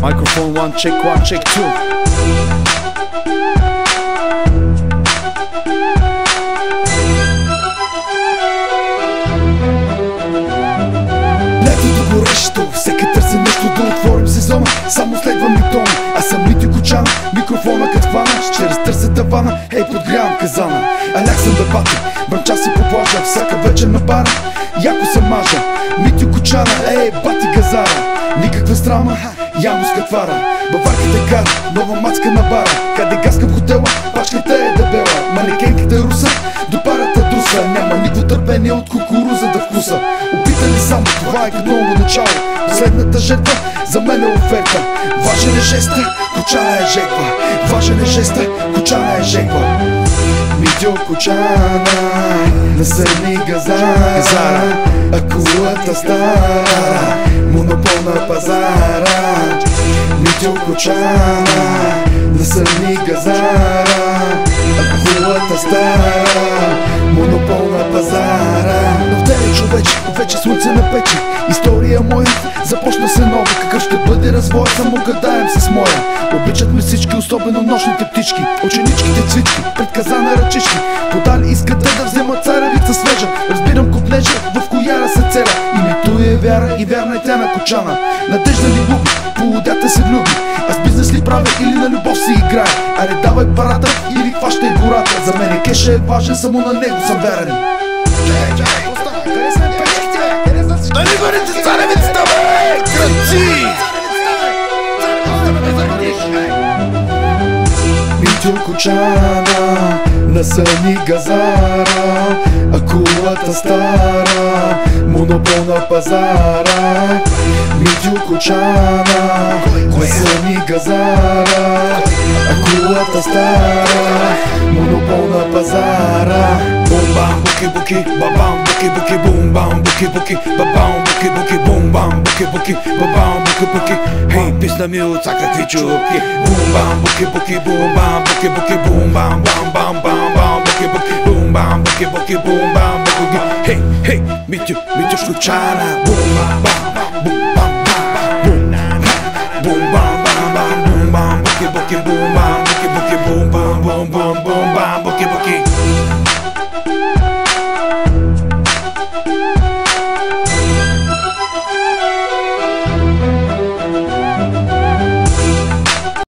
Microphone one check 2. Лятото горещо, всеки търси нещо да отворим сезона. Само следвам и тона, аз съм Митю Кочана. Микрофона кът хвана, ще разтърся тавана. Ей, подгрявам казана, аляк съм да бати. Брънча си по плажа, всяка вечер на бара. Яко се мажа, Митю Кочана, ей, бати газара. Никаква срама, ямус катвара. Баварките кара, нова мацка на бара. Къде гаскам хотела, пачката е дебела. Манекенките руса, до парата друса. Няма никво търпение от кукуруза да вкуса. Опитали само, това е като ново начало. Последната жертва, за мен е оферта. Важен е жеста, Кочана е жегва. Важен е жеста, Кочана е жегва. Митю Кочана, на сърни газара. Акулата стара, монопол на пазара. Митю Кочана, на сърни газара. Акулата стара, монопол на пазара. Но в ден човече, вече слънце напече. История моя, започна се нова. Какъв ще бъде развой, само гадаем с моя. Обичат ме всички, особено нощните птички. Ученичките цвички, пред казана ръчички. Подали искат да вземат царевица свежа. Разбирам копнежа, в кояра се цера. Името е вяра и вярна е тя на Кочана. Надежда ли губи, полудята се влюби. Аз бизнес ли правя или на любов си играя. Аре давай парата или хващай гората. За мен кеша е важен, само на него съм верен. Дали бъдете царевицата, бе, кръци! Митю Кочана, на сърни газара. Акулата стара, монопол на пазара. Митю Кочана, на сърни газара. Акулата стара, монопол на пазара. Бум бам буки буки, бабам буки буки, бум бам буки буки, бабам буки буки, бум бам буки буки, бабам буки буки. Хей, писна ми от всякакви чуки. Бум бам буки буки, бум бам буки буки, бум бам бам бам бам бам буки буки, бум бам буки буки, бум бам буки. Хей, хей, Митю Кочана, бум бам бам, бум бам бам, бум бам бам, бум бам буки буки, бум бам буки буки, бум бам бум бум бум бам буки буки.